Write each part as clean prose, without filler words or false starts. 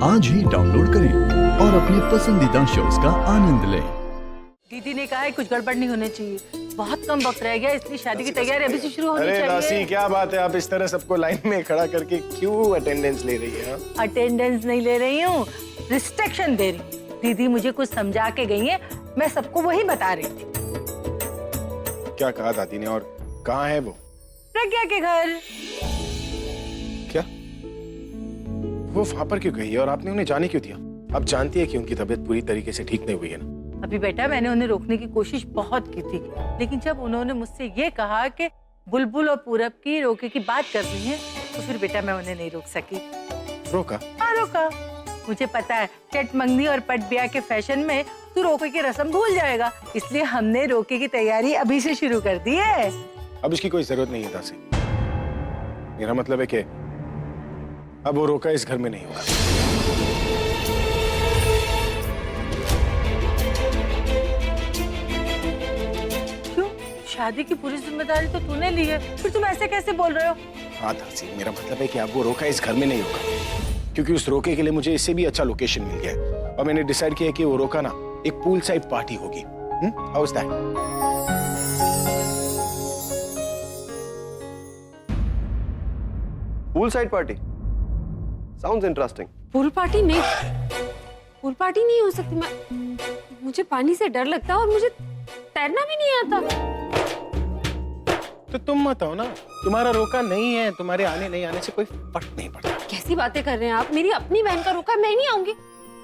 आज ही डाउनलोड करें और अपने पसंदीदा शोज का आनंद लें। दीदी ने कहा है कुछ गड़बड़ नहीं होनी चाहिए, बहुत कम वक्त रह गया, इसलिए शादी की तैयारी अभी से शुरू होनी चाहिए। अरे दासी क्या बात है, आप इस तरह सबको लाइन में खड़ा करके क्यों अटेंडेंस ले रही है? अटेंडेंस नहीं ले रही हूँ, रिस्ट्रिक्शन दे रही हूँ। दीदी मुझे कुछ समझा के गई है, मैं सबको वही बता रही थी। क्या कहा दादी ने और कहाँ है वो? प्रज्ञा के घर। क्या वो वहां पर क्यों गई है और आपने उन्हें जाने क्यों दिया? आप जानती है कि उनकी तबीयत पूरी तरीके से ठीक नहीं हुई है ना? अभी बेटा मैंने उन्हें रोकने की कोशिश बहुत की थी, लेकिन जब उन्होंने मुझसे ये कहा कि बुलबुल और पूरब की रोके की बात कर रही है, तो फिर बेटा मैं उन्हें नहीं रोक सकी। रोका? हाँ रोका। मुझे पता है चट मंगनी और पट ब्याह के फैशन में तू रोके की रस्म भूल जाएगा, इसलिए हमने रोके की तैयारी अभी से शुरू कर दी है। अब इसकी कोई जरूरत नहीं है दासी। मेरा मतलब है कि अब वो रोका इस घर में नहीं होगा। क्यों? शादी की पूरी जिम्मेदारी तो तूने ली है, फिर तुम ऐसे कैसे बोल रहे हो? हाँ दासी, मेरा मतलब है कि अब वो रोका इस घर में नहीं होगा, क्योंकि उस रोके के लिए मुझे इससे भी अच्छा लोकेशन मिल गया है और मैंने डिसाइड किया कि वो रोका ना एक पूल साइड पार्टी होगी। How is that? Pool side party sounds interesting. Pool party नहीं, पूल पार्टी नहीं हो सकती। मुझे पानी से डर लगता है और मुझे तैरना भी नहीं आता। तो तुम मत आओ ना, तुम्हारा रोका नहीं है, तुम्हारे आने नहीं आने से कोई फर्क नहीं पड़ता। कैसी बातें कर रहे हैं आप? मेरी अपनी बहन का रोका, मैं नहीं आऊंगी।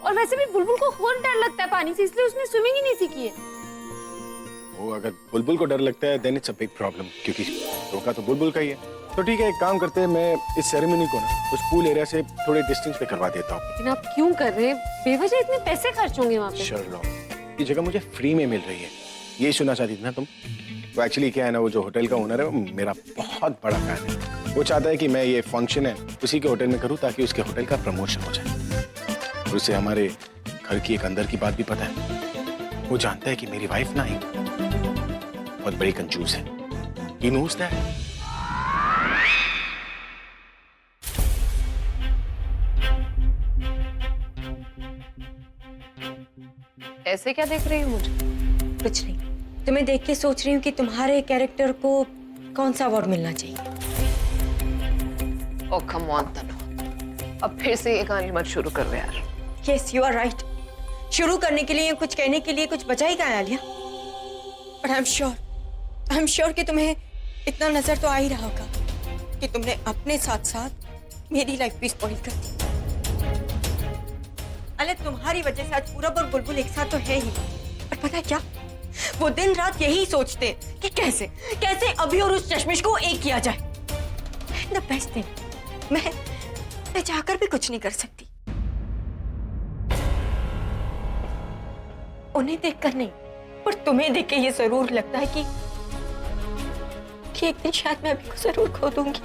और वैसे भी बुलबुल को खूब डर लगता है पानी से, इसलिए उसने स्विमिंग ही नहीं सीखी है। वो अगर बुलबुल को डर लगता है then it's a big problem, क्योंकि रोका तो बुलबुल का ही है। तो ठीक है, एक काम करते हैं, मैं इस सेरेमनी को ना उस पूल एरिया से थोड़े डिस्टेंस पे करवा देता हूँ। लेकिन आप क्यों कर रहे हैं? बेवजह इतने पैसे खर्च होंगे वहाँ पे। शर्लॉक, ये जगह मुझे फ्री में मिल रही है, ये सुनना चाहती थी ना तुम? तो एक्चुअली क्या है ना, वो जो होटल का ओनर है वो मेरा बहुत बड़ा फैन है। वो चाहता है कि मैं ये फंक्शन है उसी के होटल में करूँ ताकि उसके होटल का प्रमोशन हो जाए। और उसे हमारे घर की एक अंदर की बात भी पता है। वो जानता है कि मेरी वाइफ ना एक बहुत बड़ी कंजूस है। He knows that. ऐसे क्या देख रही हो मुझे? कुछ नहीं, तुम्हें देख के सोच रही हूँ कि तुम्हारे कैरेक्टर को कौन सा अवार्ड मिलना चाहिए। ओह कम ऑन तनु, अब फिर से ये कहानी मत शुरू करो यार। यस यू आर राइट, शुरू करने के लिए कुछ कहने के लिए कुछ बचा ही कहाँ Alia. But I am sure कि तुम्हें इतना नजर तो आ ही रहा होगा कि तुमने अपने साथ साथ मेरी लाइफ भी स्पॉइल कर दी। अरे तुम्हारी वजह से आज पूरब और बुलबुल एक साथ तो है ही, पर पता है क्या, वो दिन रात यही सोचते हैं कि कैसे कैसे अभी और उस चश्मिश को एक किया जाए। द बेस्ट थिंग, मैं चाहकर भी कुछ नहीं कर सकती। उन्हें देखकर नहीं, पर तुम्हें देख के ये जरूर लगता है कि एक दिन शायद मैं अभी को जरूर खो दूंगी।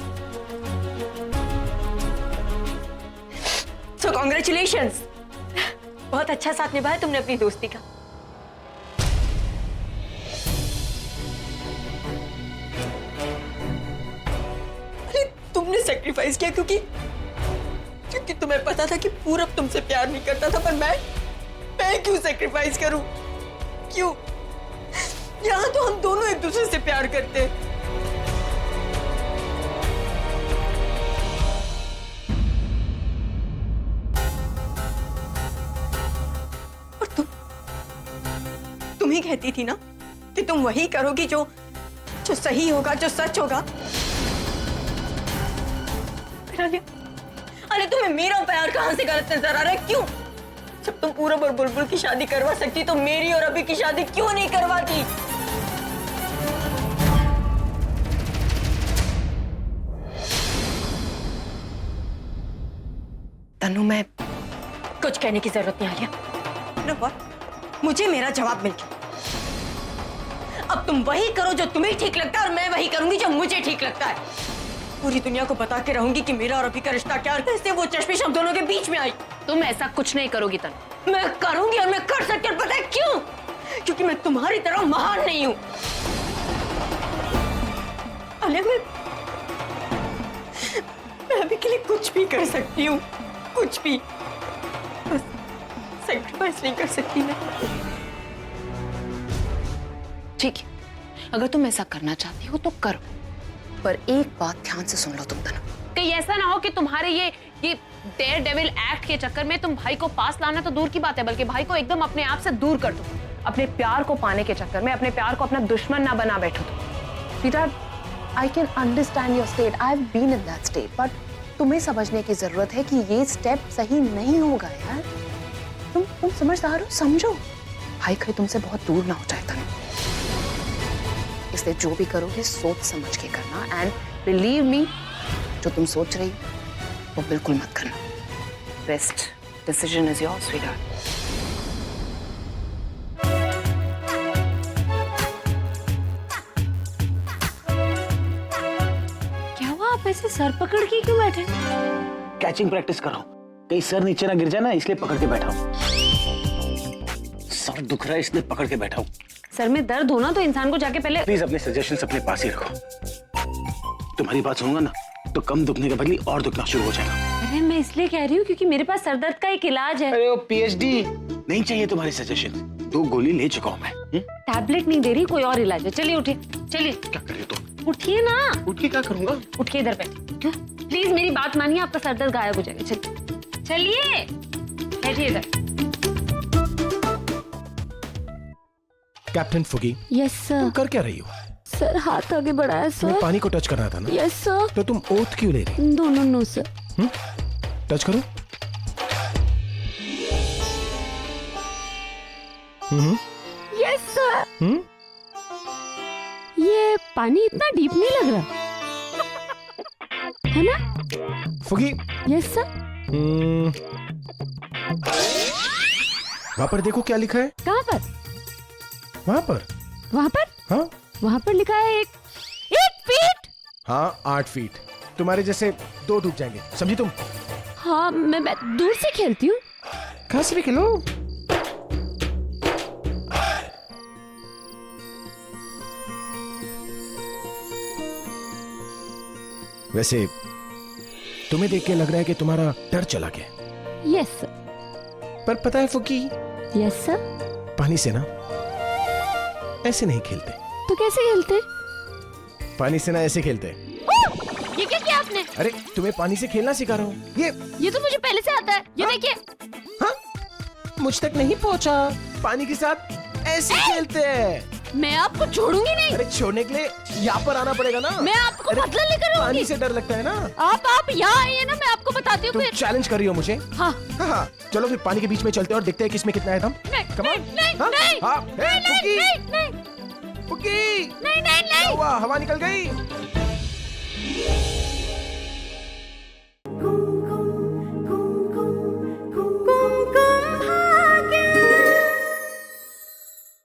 So congratulations, बहुत अच्छा साथ निभाया तुमने अपनी दोस्ती का। अरे तुमने सैक्रिफाइस किया क्योंकि तुम्हें पता था कि पूरब तुमसे प्यार नहीं करता था, पर मैं क्यों सैक्रिफाइस करूं? क्यों? यहाँ तो हम दोनों एक दूसरे से प्यार करते हैं। तुम ही कहती थी ना कि तुम वही करोगी जो सही होगा, जो सच होगा। अरे तुम्हें मेरा प्यार कहां से गलत नजर आ रहा है? क्यों? जब तुम पूरब और बुलबुल की शादी करवा सकती तो मेरी और अभी की शादी क्यों नहीं करवाती? तनु, मैं कुछ कहने की जरूरत नहीं आलिया। You know what? मुझे मेरा जवाब मिल गया। अब तुम वही करो जो तुम्हें ठीक लगता है और मैं वही करूंगी जो मुझे ठीक लगता है। पूरी दुनिया को बता के रहूंगी कि मेरा और अभी का रिश्ता क्या, कैसे वो चश्मिश हम दोनों के बीच में आई। तुम ऐसा कुछ नहीं करोगी तनु। मैं करूंगी और मैं कर सकती हूँ। पता है क्यों? क्योंकि मैं तुम्हारी तरह महान नहीं हूं। अरे मैं अभी के लिए कुछ भी कर सकती हूँ, कुछ भी। सेक्रीफाइस नहीं कर सकती मैं। ठीक है, अगर तुम ऐसा करना चाहती हो तो करो, पर एक बात ध्यान से सुन लो तुम दोनों। कहीं ऐसा ना हो कि तुम्हारे ये डेयर डेविल एक्ट के चक्कर में तुम भाई को पास लाना तो दूर की बात है, बल्कि भाई को एकदम अपने आप से दूर कर दो। अपने प्यार को पाने के चक्कर में अपने प्यार को अपना दुश्मन ना बना बैठो तुम। Sweetheart, I can understand your state, I have been in that state, but तुम्हें समझने की जरूरत है कि ये स्टेप सही नहीं होगा यार। तुम समझदार हो, समझो। भाई कहीं तुमसे बहुत दूर ना हो जाए तनु। इसलिए जो भी करोगे सोच समझ के करना, एंड बिलीव मी, जो तुम सोच रही हो वो बिल्कुल मत करना। Best decision is yours sweetheart. क्या हुआ, आप ऐसे सर पकड़ के क्यों बैठे? कैचिंग प्रैक्टिस कर रहा हूँ, कहीं सर नीचे ना गिर जाए ना, इसलिए पकड़ के बैठा हूँ। सर दुख रहा है इसलिए पकड़ के बैठा हूँ। सर में दर्द होना तो इंसान को जाके पहले। प्लीज अपने सजेशंस अपने पास ही रखो। तुम्हारी बात सुनूंगा ना तो कम दुखने के बदले और दुखना शुरू हो जाएगा। अरे मैं इसलिए कह रही हूँ क्योंकि मेरे पास सर दर्द का एक इलाज है। अरे वो पीएचडी नहीं चाहिए तुम्हारे सजेशन, 2 गोली ले चुका हूँ मैं। टैबलेट नहीं दे रही, कोई और इलाज है। चलिए उठिए, चलिए। क्या कर रहे हो तुम? उठिए ना। उठ के क्या करूंगा? उठ के इधर बैठिए। क्यों? प्लीज मेरी बात मानिए, आपका सर दर्द गायब हो जाएगा। चलिए चलिए, बैठिए इधर। कैप्टन फुगी, यस सर। तुम कर क्या रही हो? सर हाथ आगे बढ़ाया तुम्हें सर। पानी को टच करना था ना? Yes sir. तो तुम ओथ क्यों ले रही? दोनों नो सर। टच करो। Yes sir. ये पानी इतना डीप नहीं लग रहा है ना? फुगी, यस सर। वहां पर देखो क्या लिखा है। कहाँ पर? वहां पर। वहाँ पर? हाँ वहाँ पर लिखा है 8 फीट। हाँ 8 फीट। तुम्हारे जैसे 2 डूब जाएंगे, समझी तुम? हाँ मैं दूर से खेलती हूँ। कहाँ से भी खेलो। वैसे तुम्हें देख के लग रहा है कि तुम्हारा डर चला गया। Yes sir. पर पता है फुकी, यस सर। पानी से ना ऐसे नहीं खेलते। तो कैसे खेलते? पानी से ना ऐसे खेलते। ये क्या किया आपने? अरे तुम्हें पानी से खेलना सिखा रहा हूँ। ये तो मुझे पहले से आता है। ये देखिए। हाँ? मुझ तक नहीं पहुँचा। पानी के साथ ऐसे खेलते हैं। मैं आपको छोड़ूंगी नहीं। अरे छोड़ने के लिए यहाँ पर आना पड़ेगा ना। मैं आपको अरे, बदला लेकर आऊंगी। पानी से डर लगता है ना। आप यहाँ आइए ना, मैं आपको बताती हूँ तुम फिर। चैलेंज कर रही हो मुझे? हाँ। हाँ चलो फिर पानी के बीच में चलते हैं और देखते हैं किसमें कितना है दम। Come on। हाँ? हाँ? फुकी! फुकी! नहीं। क्या हुआ? हवा निकल गई?